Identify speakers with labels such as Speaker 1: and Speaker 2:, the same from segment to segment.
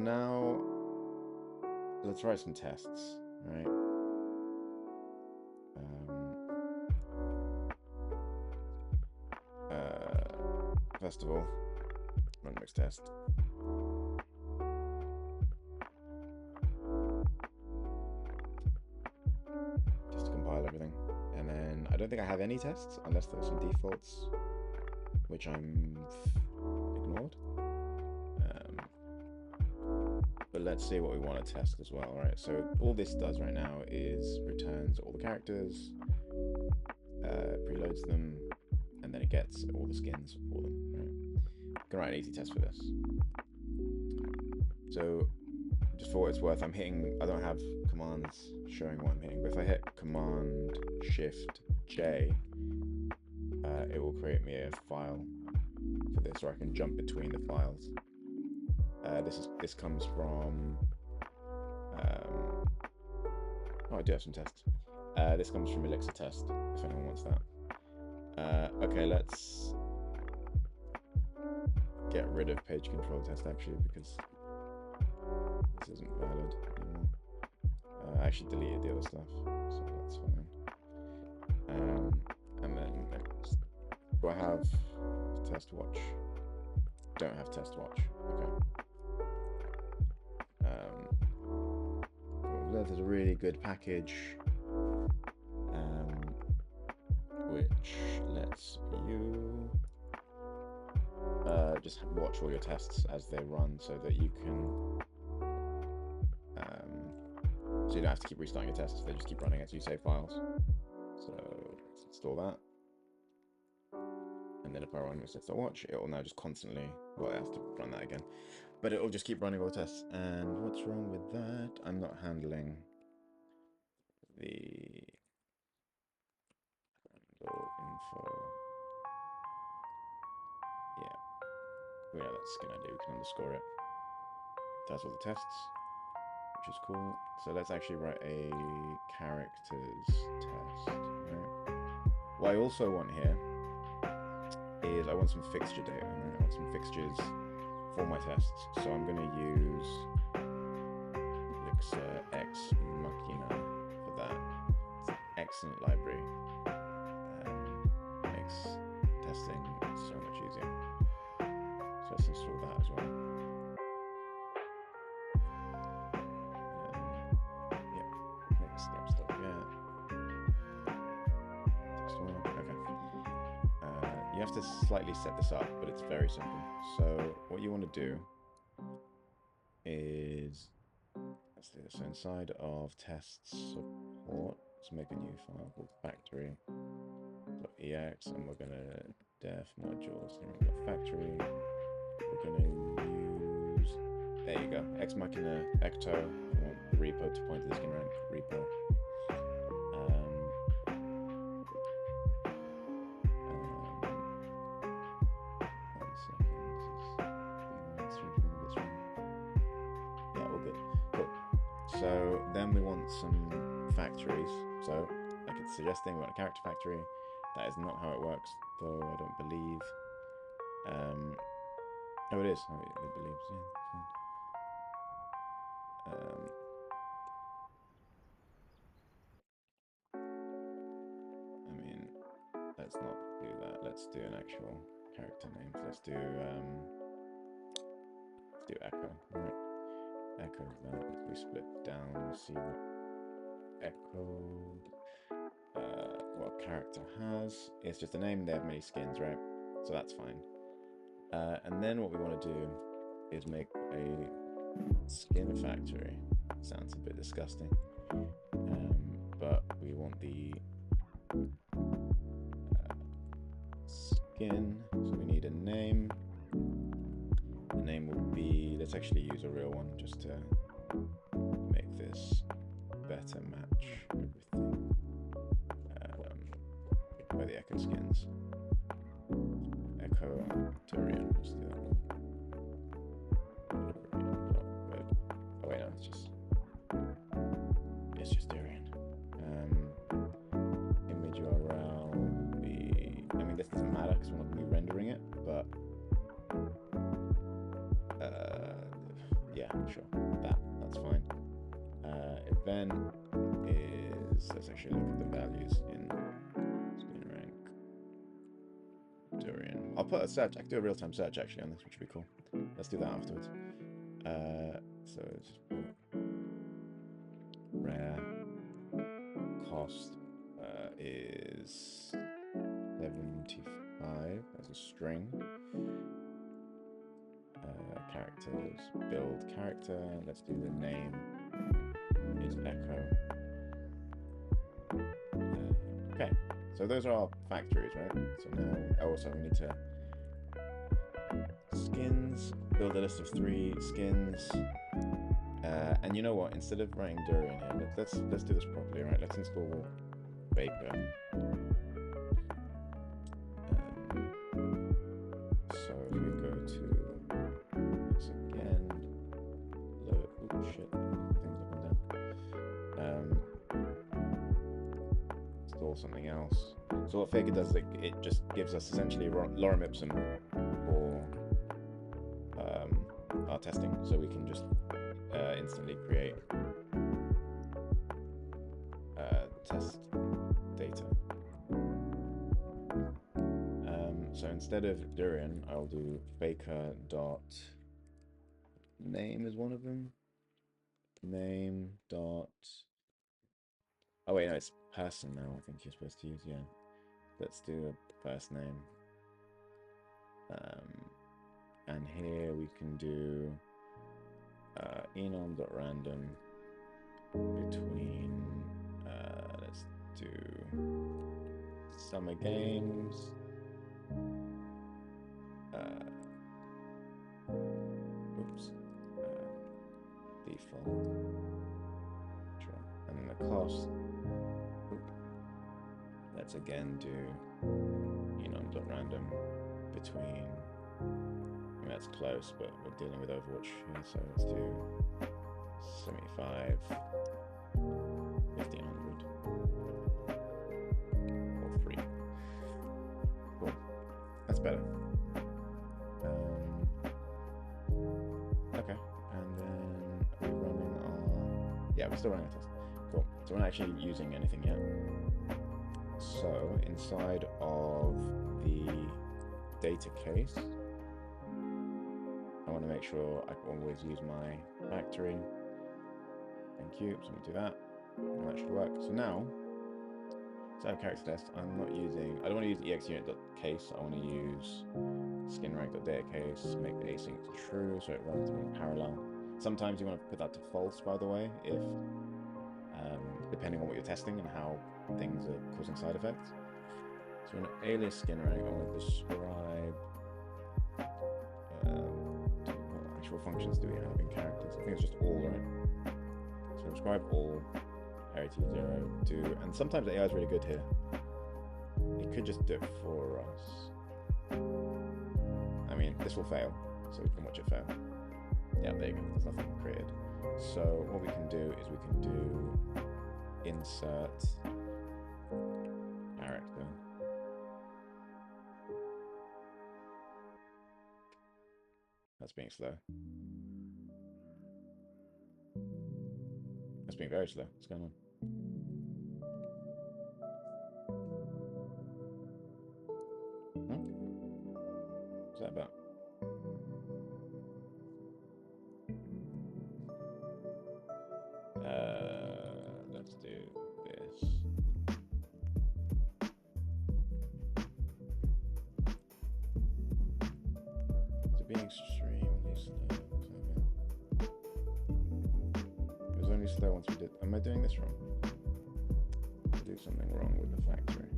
Speaker 1: now let's write some tests, right? First of all, run mix test. Just to compile everything. And then I don't think I have any tests unless there's some defaults, which I'm ignored. But let's see what we want to test as well, right? So all this does right now is returns all the characters, preloads them, and then it gets all the skins for them, right? I'm gonna write an easy test for this. So just for what it's worth, I'm hitting, I don't have commands showing what I'm hitting, but if I hit Command Shift J, it will create me a file for this, so I can jump between the files. This comes from oh, I do have some tests. This comes from Elixir test, if anyone wants that. Okay, let's get rid of page control test actually, because this isn't valid anymore. I actually deleted the other stuff, so that's fine. And then next, do I have test watch? Don't have test watch. Okay. There's a really good package which lets you just watch all your tests as they run, so that you can so you don't have to keep restarting your tests, they just keep running as you save files. So let's install that, and then if I run watch, it will now just constantly, well, it has to run that again, but it will just keep running all the tests. And what's wrong with that? I'm not handling the handle info. Yeah, we know that skin ID, we can underscore it. It has all the tests, which is cool. So let's actually write a characters test. Right? What I also want here is I want some fixture data. Right? I want some fixtures for my tests. So I'm going to use Elixir X Machina for that. It's an excellent library. Makes testing so much easier. So let's install that as well. Yep, next step, yeah. Text one, okay. You have to slightly set this up, but it's very simple. So what you want to do is, let's do this. So inside of tests support, let's make a new file called factory.ex, and we're gonna def modules. Here we've got factory. We're gonna use, there you go, X Machina Ecto. I want the repo to point to the skin rank repo. So then we want some factories. So like it's suggesting we want a character factory. That is not how it works, though I don't believe. Oh, it is. Oh, it believes. Yeah, I mean, let's not do that. Let's do an actual character name. So let's do Echo. All right. Echo that. We split down, see what Echo, what character has. It's just a name, they have many skins, right? So that's fine. And then what we want to do is make a skin factory. Sounds a bit disgusting. But we want the skin, so we need a name. The name will be, let's actually use a real one just to make this better match everything. By the Echo skins. Echo Durian, let's do that one. Oh wait, no, it's just Durian. Image URL will be, I mean this doesn't matter because we're not going to be rendering it, but yeah, Sure, that's fine. Event is, let's actually look at the values in Skin Rank. Durian. I'll put a search. I can do a real-time search actually on this, which would be cool. Let's do that afterwards. So just put rare cost is 75 as a string. Characters, build character. Let's do the name is echo. Okay, so those are our factories, right? So now also we need to skins, build a list of 3 skins. And you know what? Instead of writing Durian here, let's do this properly, right? Let's install Baker. So if we go to this again, load. Oh shit! Things up and down. Install something else. So what Faker does is it just gives us essentially lorem ipsum for our testing, so we can just instantly create test data. So instead of Durian, I'll do Faker dot name is one of them. Name dot. Oh wait, no, it's person now. I think you're supposed to use, yeah. Let's do a first name. And here we can do enum.random between let's do summer games. Default. And then the cost. Let's again do enum.random between. I mean, that's close, but we're dealing with Overwatch here, so let's do 75, 1500, or 3. Cool. That's better. Okay, and then are we running our... Yeah, we're still running our test. Cool. So we're not actually using anything yet. So inside of the data case, I want to make sure I always use my factory. Thank you. So I'm going to do that. And that should work. So now, instead of character test, I don't want to use exunit.case. I want to use skinrank.datacase, make the async to true so it runs in parallel. Sometimes you want to put that to false, by the way, if depending on what you're testing and how things are causing side effects. So in alias skin rank, I want to describe what actual functions do we have in characters. I think it's just all, right? So describe all, arity 0, do, and sometimes the AI is really good here. It could just do it for us. I mean, this will fail, so we can watch it fail. Yeah, there you go, there's nothing created. So what we can do is we can do insert character. That's being slow. That's being very slow. What's going on? What's that about? Let's do this. Is it being extremely slow? It was only slow once we did. Am I doing this wrong? I do something wrong with the factory.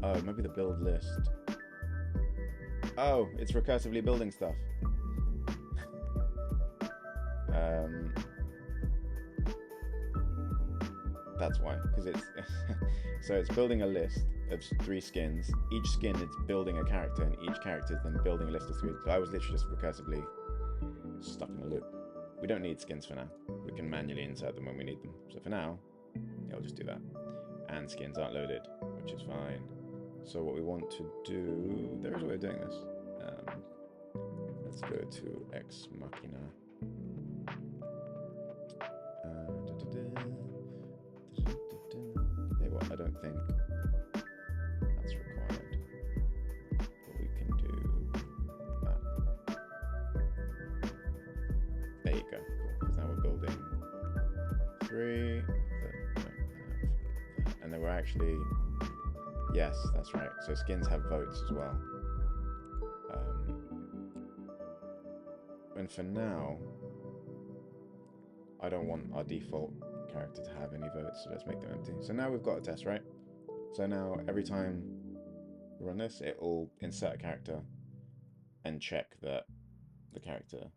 Speaker 1: Oh, maybe the build list. Oh, it's recursively building stuff. That's why, because it's so it's building a list of 3 skins. Each skin it's building a character, and each character is then building a list of 3. So I was literally just recursively stuck in a loop. We don't need skins for now. We can manually insert them when we need them. So for now, yeah, I'll just do that. And skins aren't loaded, which is fine. So what we want to do, there is a way of doing this. Let's go to Ex Machina. Hey, what? I don't think that's required. But we can do that. There you go. Cool. Because now we're building 3. And then we're actually, yes, that's right. So skins have votes as well. And for now, I don't want our default character to have any votes, so let's make them empty. So now we've got a test, right? So now every time we run this, it will insert a character and check that the character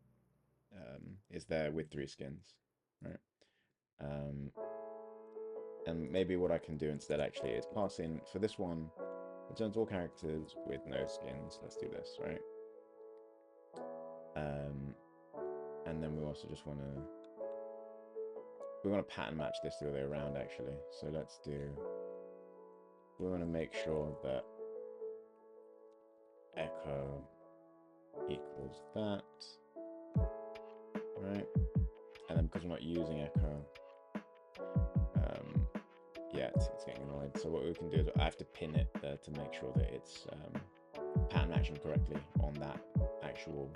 Speaker 1: is there with 3 skins, right? And maybe what I can do instead actually is pass in, for this one, returns all characters with no skins. Let's do this, right? And then we also just want to, pattern match this the other way around actually. So let's do, we want to make sure that echo equals that, right? And then because we're not using echo yet, it's getting annoyed. So what we can do is I have to pin it to make sure that it's pattern matching correctly on that actual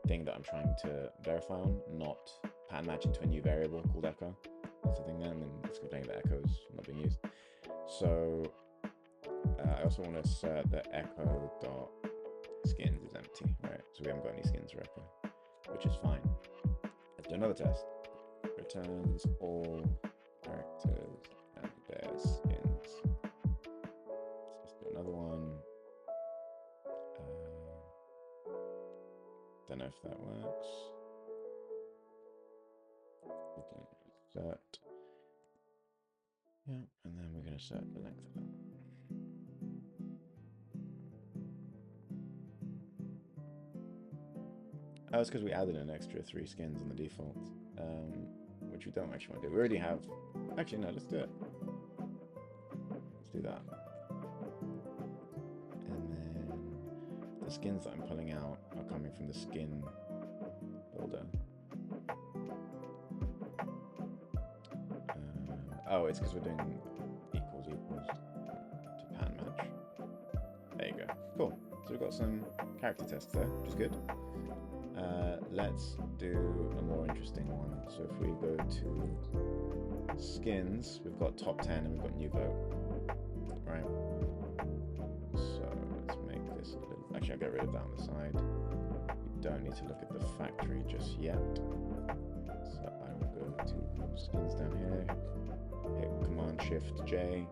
Speaker 1: thing that I'm trying to verify on, not pattern matching to a new variable called echo. That's the thing there, and then it's complaining that echo is not being used. So I also want to assert that echo.skins is empty, right? So we haven't got any skins for echo, which is fine. Let's do another test. Returns all characters and their skins. Let's just do another one. Don't know if that works. We can assert. Yeah, and then we're going to assert the length of that. Oh, it's because we added an extra 3 skins in the default, which we don't actually want to do. We already have. Actually, no, let's do it. Let's do that. And then the skins that I'm pulling out are coming from the skin builder. Oh, it's because we're doing equals to pattern match. There you go. Cool. So we've got some character tests there, which is good. Let's do a more interesting one. So if we go to skins, we've got top 10 and we've got new vote, right? So let's make this a little, actually I'll get rid of that on the side. We don't need to look at the factory just yet. So I will go to skins down here, hit Command-Shift-J,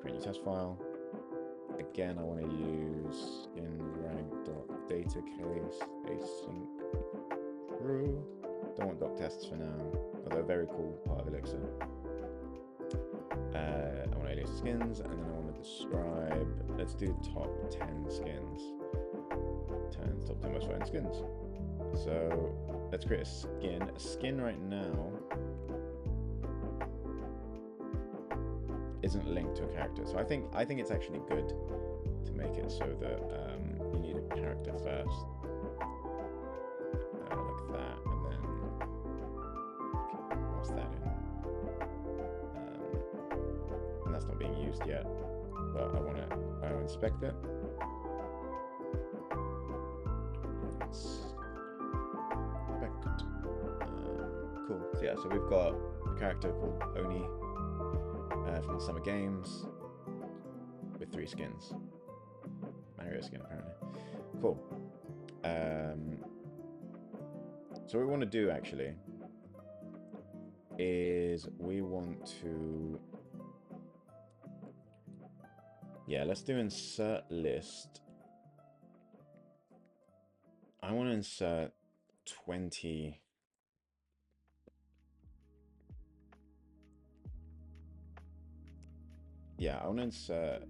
Speaker 1: create a new test file. Again, I want to use skinrank.datacase async true. Don't want doc tests for now, although a very cool part of Elixir. I want to alias skins, and then I want to describe. Let's do top 10 skins. Top 10 most important skins. So let's create a skin. A skin right now isn't linked to a character, so I think it's actually good to make it so that you need a character first, like that, and then what's that in? And that's not being used yet, but I want to inspect it. Inspect. Cool. So yeah, so we've got a character called Oni. From the Summer Games with 3 skins. Mario skin, apparently. Cool. So what we want to do actually is we want to, yeah, let's do insert list. I want to insert 20. Yeah, I want to insert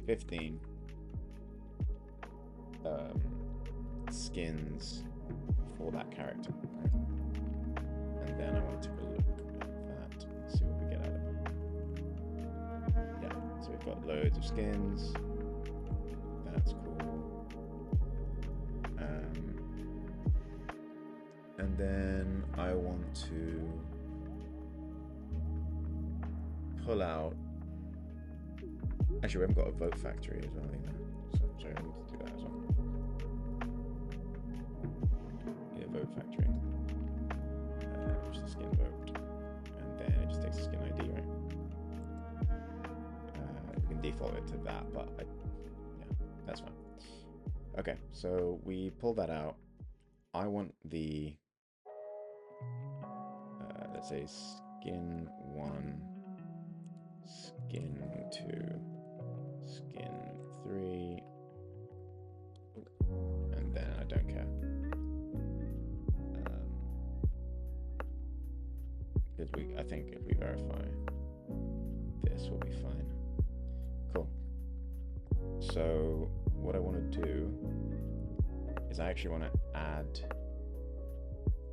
Speaker 1: 15 skins for that character. Right? And then I want to take a look at that and see what we get out of it. Yeah, so we've got loads of skins. That's cool. And then I want to pull out. Actually, we haven't got a vote factory as well either. So sorry, I need to do that as well. Yeah, vote factory. Which is the skin vote. And then it just takes the skin ID, right? We can default it to that, but yeah, that's fine. Okay, so we pull that out. I want the, let's say skin 1, skin 2, skin 3, and then I don't care. Because I think if we verify, this will be fine. Cool. So what I want to do is I actually want to add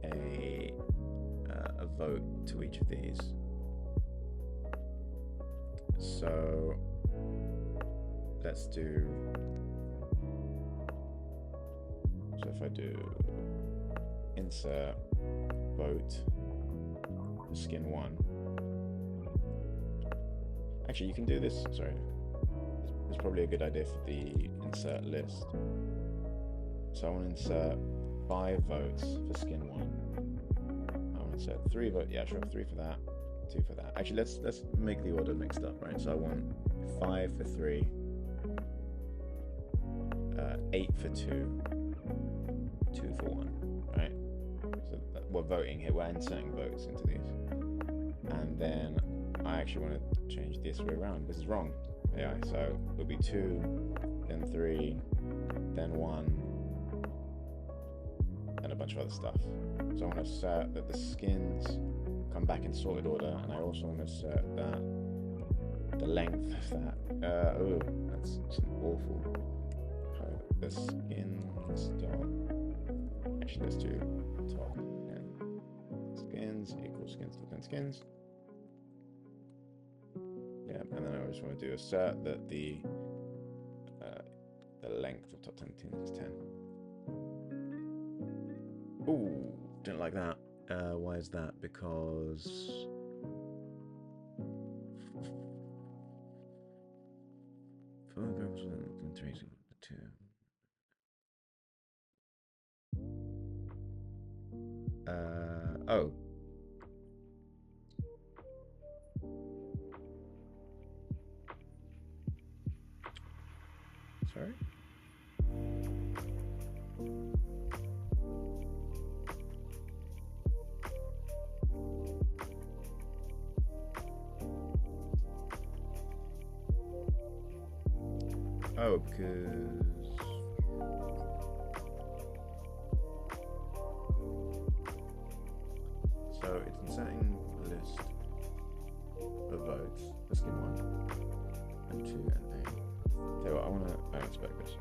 Speaker 1: a vote to each of these. So let's do, so if I do insert vote skin 1. Actually, you can do this, sorry, it's probably a good idea for the insert list. So I want to insert 5 votes for skin 1. I want to insert 3 votes, yeah, sure, 3 for that, 2 for that. Actually, let's make the order mixed up, right? So I want 5 for 3, 8 for 2, 2 for 1, right? So we're voting here, we're inserting votes into these. And then I actually want to change this way around. This is wrong. Yeah, so it'll be 2, then 3, then 1, and a bunch of other stuff. So I want to assert that the skins come back in sorted order, and I also want to assert that the length of that. Oh, that's awful. The skins dot. Actually, let's do top and skins equals skins dot and skins. Yeah, and then I just want to do assert that the length of top 10 is 10. Ooh, didn't like that. Why is that? Because photographs with tracing the 2. Oh. Sorry? Oh, because so it's inserting a list of votes for skin 1 and 2 and 8. So I want to expect this.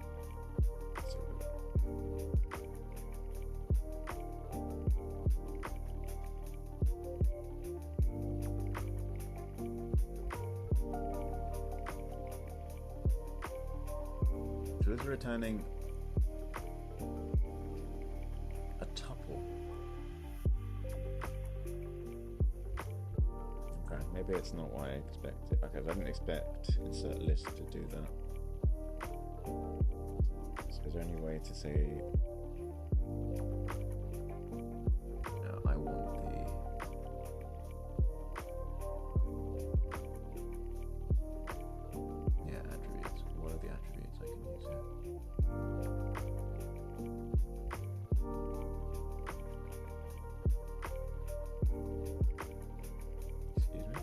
Speaker 1: So it's returning a tuple. Okay, maybe it's not what I expected. Okay, I didn't expect insert list to do that. So is there any way to say I want the attributes? What are the attributes I can use here? Excuse me.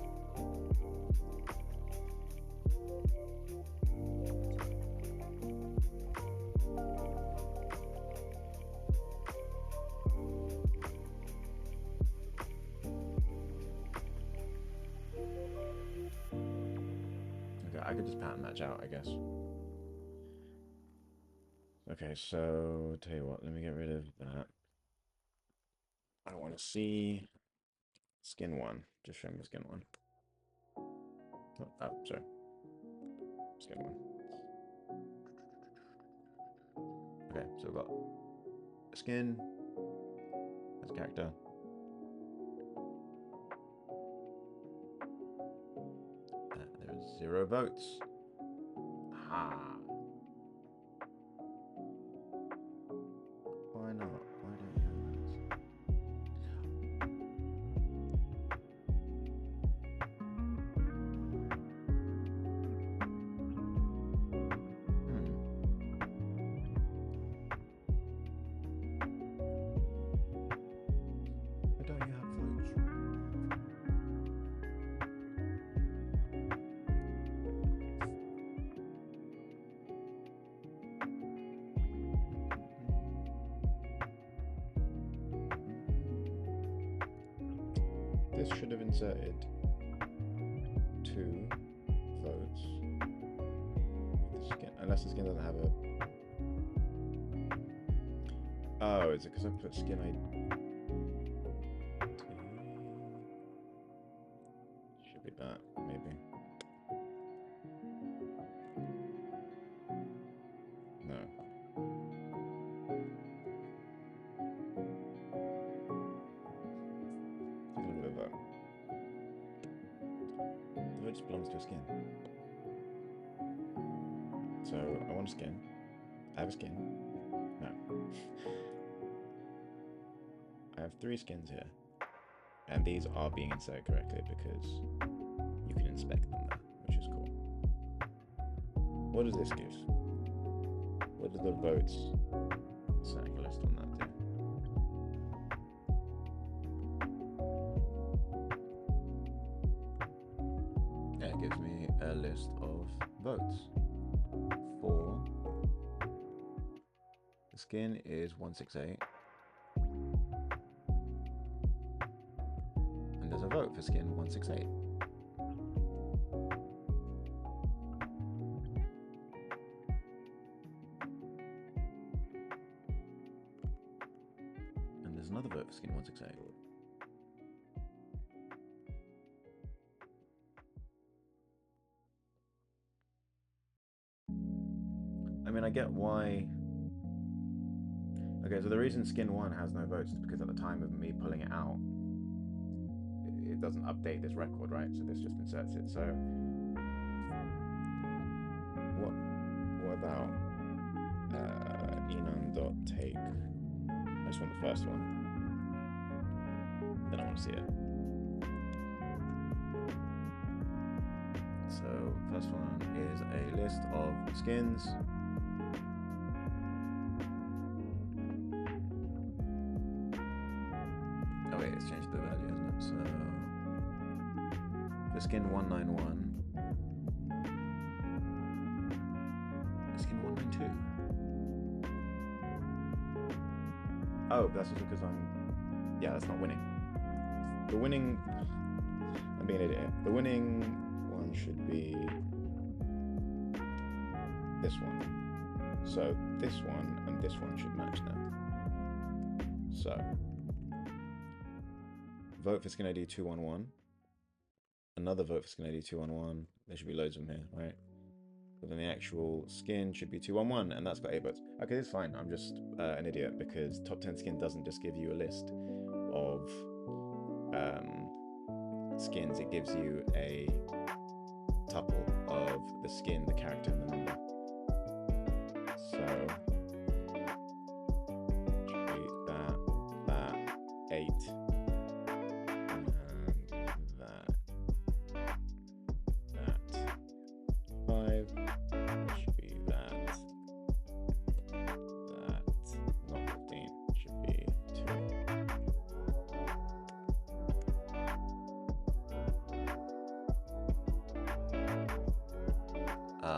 Speaker 1: I could just pattern match out, I guess. Okay, so tell you what, let me get rid of that. I want to see skin 1. Just show me skin 1. Oh, sorry. Skin 1. Okay, so we've got a skin, as a character. There are 0 votes. Ah. Why not? Why don't you have votes? Why don't you have votes? This should have inserted 2 votes with the skin, unless the skin doesn't have a. Oh, is it because I put skin ID? Should be that, maybe. No. A little bit of that. The vote just belongs to a skin. So I want a skin. I have a skin. No. I have 3 skins here. And these are being inserted correctly because you can inspect them there, which is cool. What does this give? What do the votes setting list on that do? It gives me a list of votes. For the skin is 168. And there's a vote for skin 168. And there's another vote for skin 168. I mean, I get why. Okay, so the reason skin 1 has no votes is because at the time of me pulling it out, it doesn't update this record, right? So this just inserts it. So what about enum.take? I just want the first one. Then I want to see it. So first one is a list of skins. Oh wait, it's changed the value, hasn't it? So for skin 191, skin 192. Oh, that's also because yeah, that's not winning. The winning, I'm being an idiot. The winning one should be this one. So this one and this one should match now. So vote for skin ID 211. Another vote for skin ID 211. There should be loads of them here, right? But then the actual skin should be 211, and that's got 8 votes. Okay, that's fine. I'm just an idiot because top 10 skin doesn't just give you a list of skins. It gives you a tuple of the skin, the character, and the number. So should be that 8.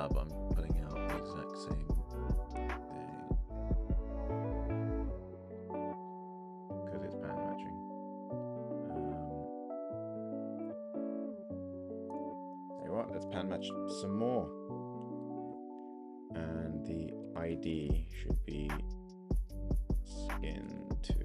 Speaker 1: But I'm putting out the exact same thing because it's pattern matching. Tell you what, let's pattern match some more. And the ID should be skin2.id.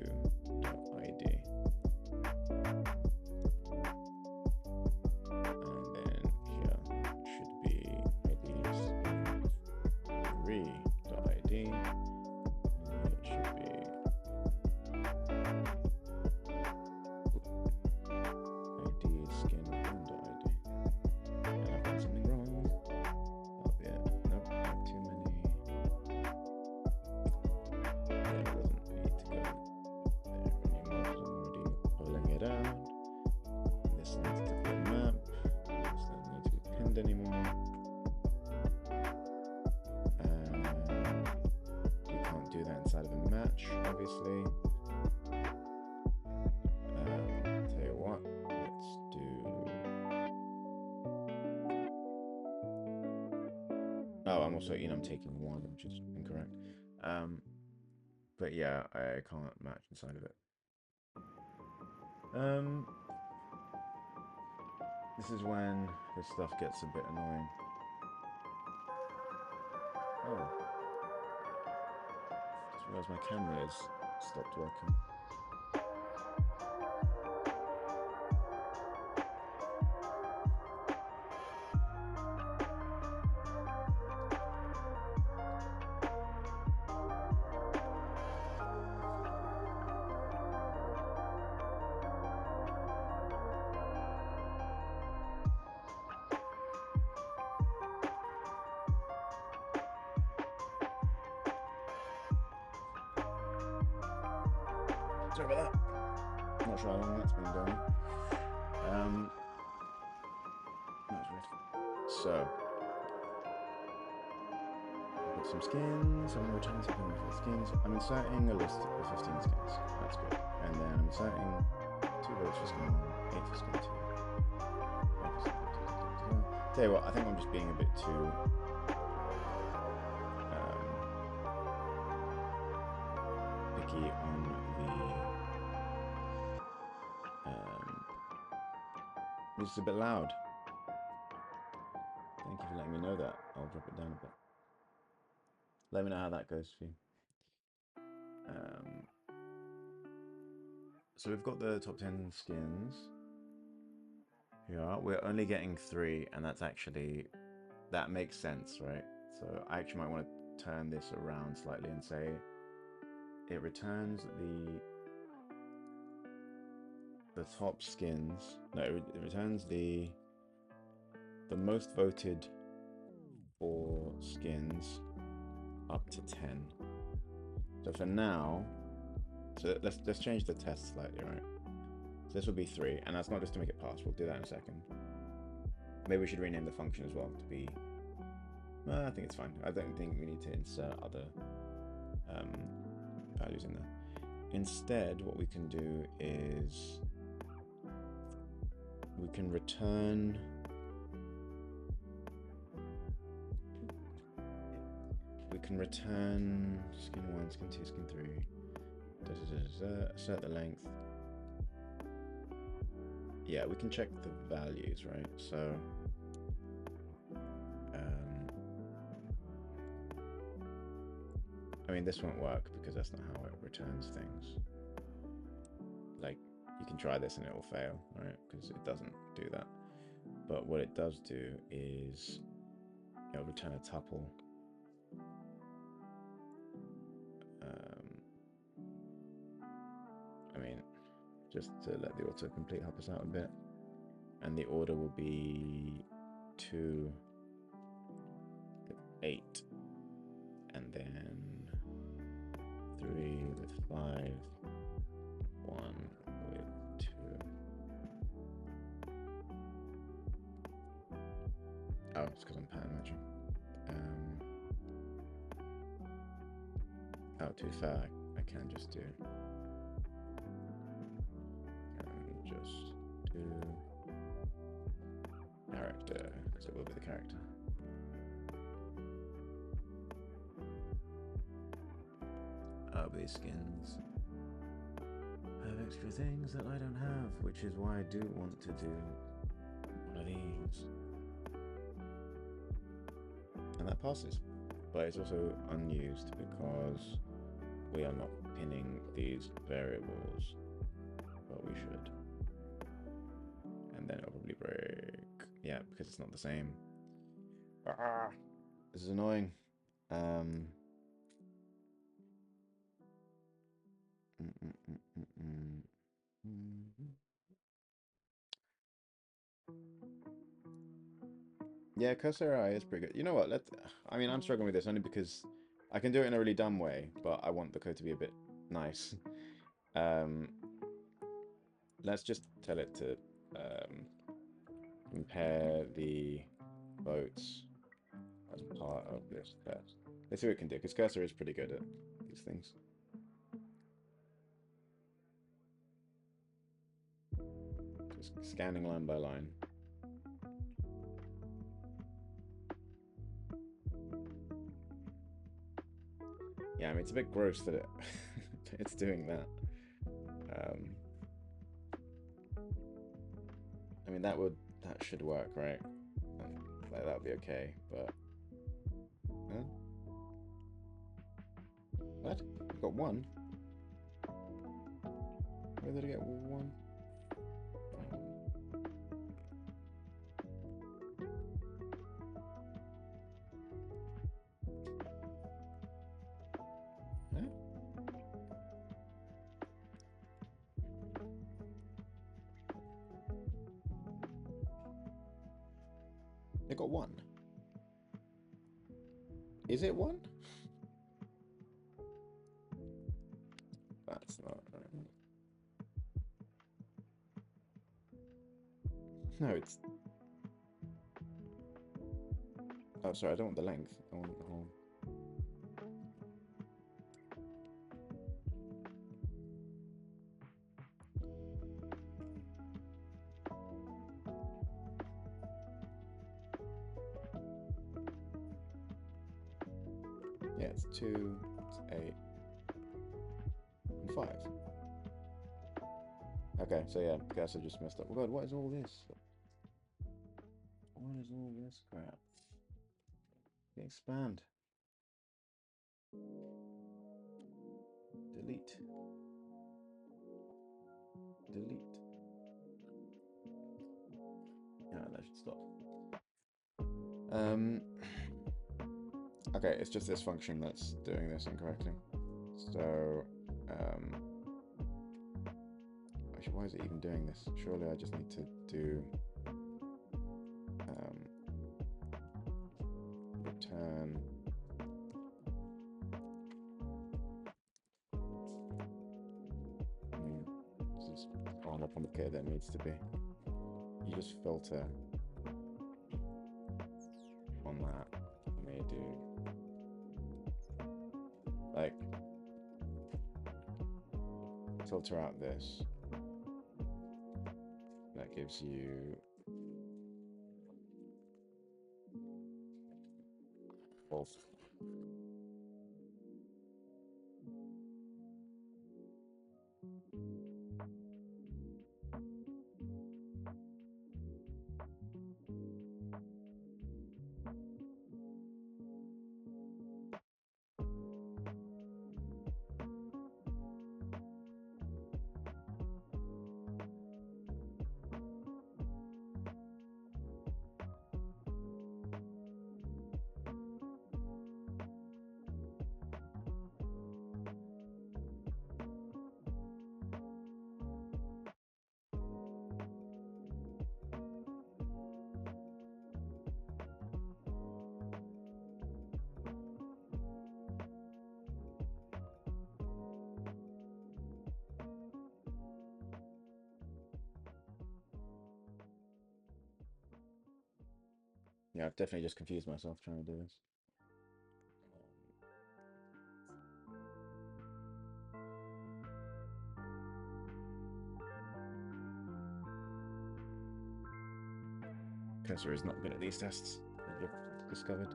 Speaker 1: respond anymore. We can't do that inside of a match, obviously. Tell you what, let's do. Oh, I'm also, I'm taking one, which is incorrect. But yeah, I can't match inside of it. This is when this stuff gets a bit annoying. Oh. Just realised my camera has stopped working. Sorry about that. Not sure how long that's been going. That was weird. So, I've got some skins. I'm going to return something with the skins. I'm inserting a list of 15 skins. That's good. And then I'm inserting 2 votes for skin 1, 8 for skin 2. Tell you what, I think I'm just being a bit too picky on the. This is a bit loud. Thank you for letting me know that. I'll drop it down a bit. Let me know how that goes for you. So we've got the top 10 skins. Here we are. We're only getting 3, and that's actually, that makes sense, right? So I actually might want to turn this around slightly and say it returns the top skins. No, it returns the most voted for skins up to 10. So for now, so let's change the test slightly, right? So this will be 3, and that's not just to make it pass. We'll do that in a second. Maybe we should rename the function as well to be. I think it's fine. I don't think we need to insert other values in there. Instead, what we can do is we can return. We can return skin 1, skin 2, skin 3. Assert the length. Yeah, we can check the values, right? So, I mean, this won't work because that's not how it returns things. Like, you can try this and it will fail, right? Because it doesn't do that. But what it does do is it'll return a tuple. I mean, just to let the autocomplete help us out a bit. And the order will be 2 with 8, and then 3 with 5, 1 with 2. Oh, it's because I'm pattern matching. Oh, to be fair, I can just do. Character, because it will be the character. Oh, these skins have extra things that I don't have, which is why I do want to do one of these. And that passes, but it's also unused because we are not pinning these variables, but we should. And then it'll probably break. Yeah, because it's not the same. This is annoying. Yeah, cursor AI is pretty good. You know what? I mean, I'm struggling with this only because I can do it in a really dumb way, but I want the code to be a bit nice. Let's just tell it to compare the votes as part of this test. Let's see what it can do, because Cursor is pretty good at these things. Just scanning line by line. Yeah, I mean, it's a bit gross that it's doing that. I mean, that should work, right? Like, that would be okay, but... Huh? What? I got one? Where did I get one? Huh? I got one. Is it one? That's not right. No, it's... Oh, sorry, I don't want the length. I want the whole... Yeah, it's 2, it's 8, and 5. Okay, so yeah, I guess I just messed up. Oh god, what is all this? What is all this crap? Expand. Delete. Delete. Yeah, that should stop. Okay, it's just this function that's doing this incorrectly. So, actually, why is it even doing this? Surely I just need to do return. I mean, this is far more complicated than it needs to be. You just filter on that. You may do like filter out this. That gives you both. Yeah, I've definitely just confused myself trying to do this. Cursor is not good at these tests, as you've discovered.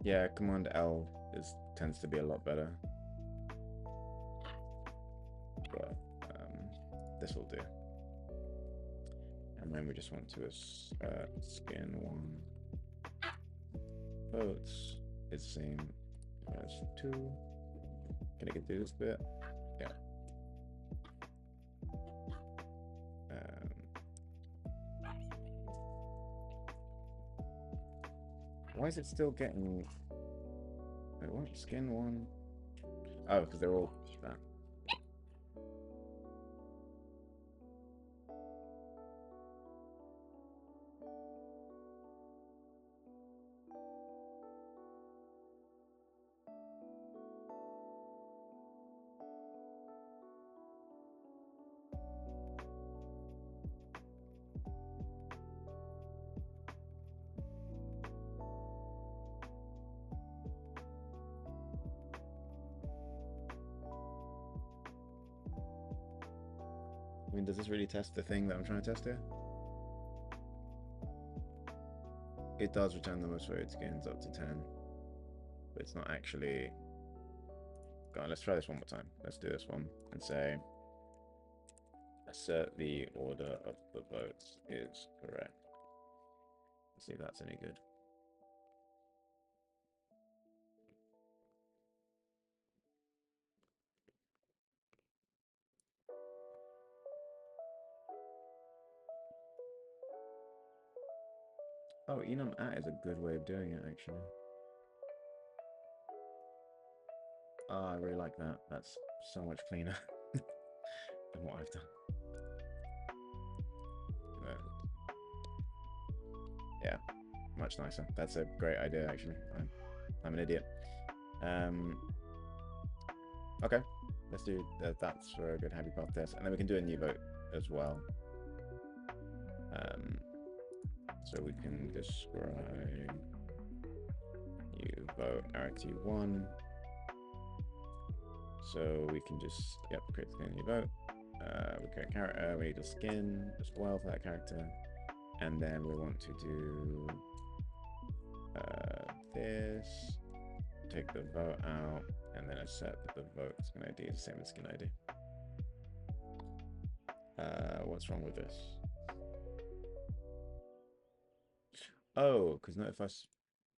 Speaker 1: Yeah, Command L tends to be a lot better. But this will do. And then we just want to skin one votes is the same as 2. Can I get through this bit? Yeah. Why is it still getting... Wait, what? Skin one? Oh, because they're all that. I mean, does this really test the thing that I'm trying to test here? It does return the most voted skins up to 10, but it's not actually... Go on, let's try this one more time. Let's do this one and say assert the order of the votes is correct. Let's see if that's any good. Oh, un-authed is a good way of doing it, actually. Oh, I really like that. That's so much cleaner than what I've done. Yeah, much nicer. That's a great idea, actually. I'm an idiot. Okay, let's do that. That's for a good happy path test, and then we can do a new vote as well. So we can describe new vote RT1. So we can just create a new vote. We create character. We need a skin as well for that character, and then we want to do this. Take the vote out, and then set that the vote skin ID is the same as skin ID. What's wrong with this? Oh, because notify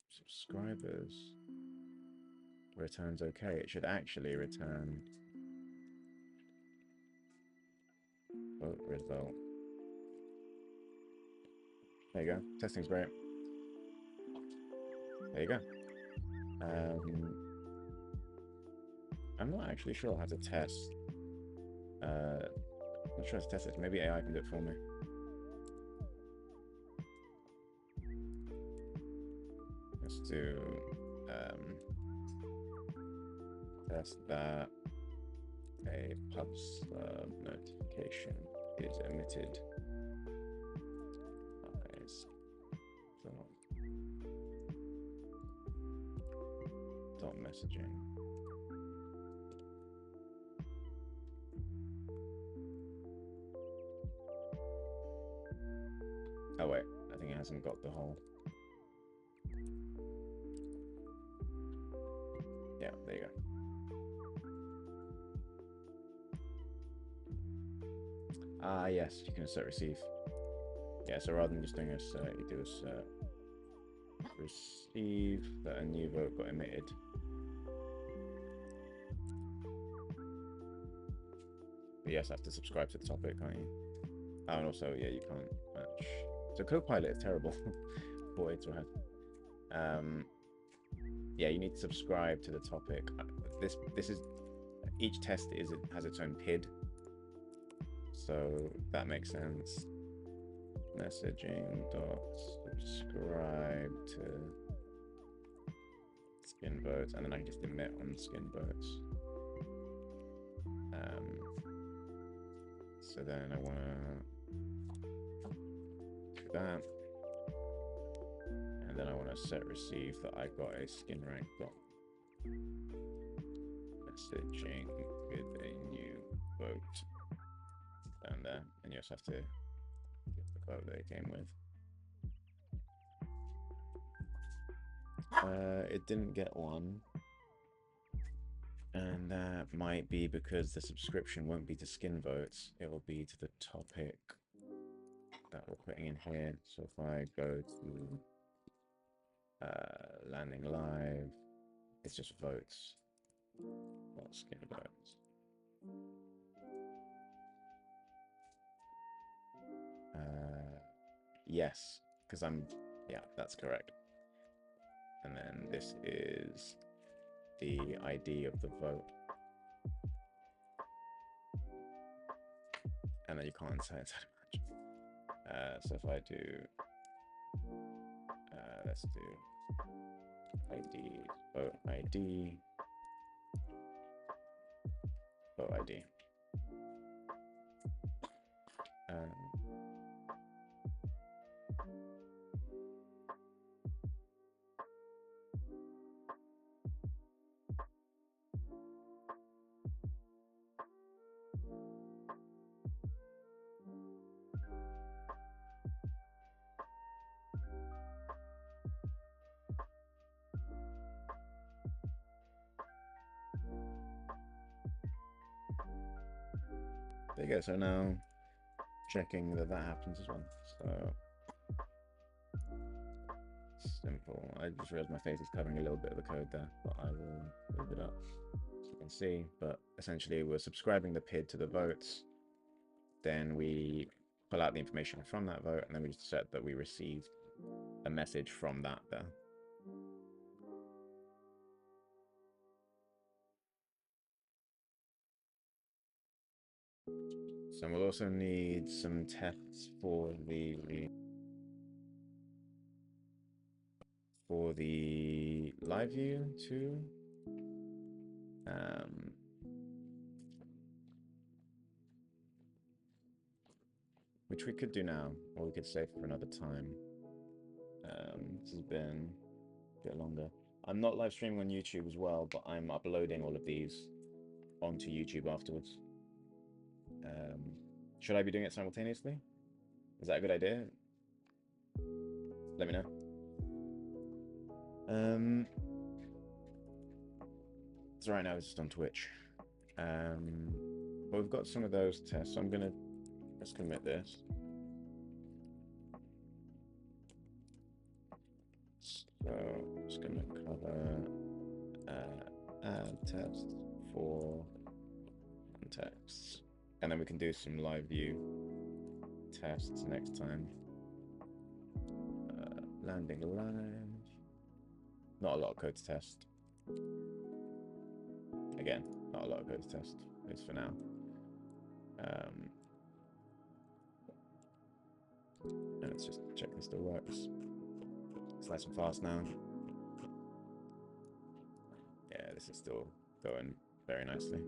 Speaker 1: subscribers returns okay. It should actually return vote result. There you go. Testing's great. There you go. I'm not actually sure how to test. I'm not sure how to test it. Maybe AI can do it for me. Let's do test that a pub sub notification is emitted. Dot messaging. Oh wait, I think it hasn't got the whole. Yeah, there you go. Ah, yes, you can assert receive. Yeah, so rather than just doing assert, you do assert receive that a new vote got emitted. But yes, I have to subscribe to the topic, can't you? Oh, and also, yeah, you can't match. So Copilot is terrible. Boy, it's right. Yeah, you need to subscribe to the topic. This is each test has its own PID, so that makes sense. Messaging dot subscribe to skin votes, and then I can just emit on skin votes. So then I want to do that, and then I want to set receive that I got a skin rank dot messaging with a new vote down there, and you just have to give the vote that it came with. It didn't get one. And that might be because the subscription won't be to skin votes. It will be to the topic that we're putting in here. So if I go to landing live, it's just votes, not skin votes. Yes, because yeah, that's correct. And then this is the ID of the vote. And then you can't say it's much. So if I do, let's do ID, vote ID, vote ID. There you go. So now checking that happens as well. So simple. I just realized my face is covering a little bit of the code there, but I will move it up so you can see. But essentially, we're subscribing the PID to the votes. Then we pull out the information from that vote, and then we just set that we received a message from that there. So we'll also need some tests for the LiveView too. Which we could do now, or we could save for another time. This has been a bit longer. I'm not live streaming on YouTube as well, but I'm uploading all of these onto YouTube afterwards. Should I be doing it simultaneously? Is that a good idea? Let me know. So right now it's just on Twitch. But we've got some of those tests, so let's commit this. So I'm just gonna cover add tests for contexts, and then we can do some LiveView tests next time. Landing live. Not a lot of code to test. Again, not a lot of code to test, at least for now. And let's just check this still works. It's nice and fast now. Yeah, this is still going very nicely.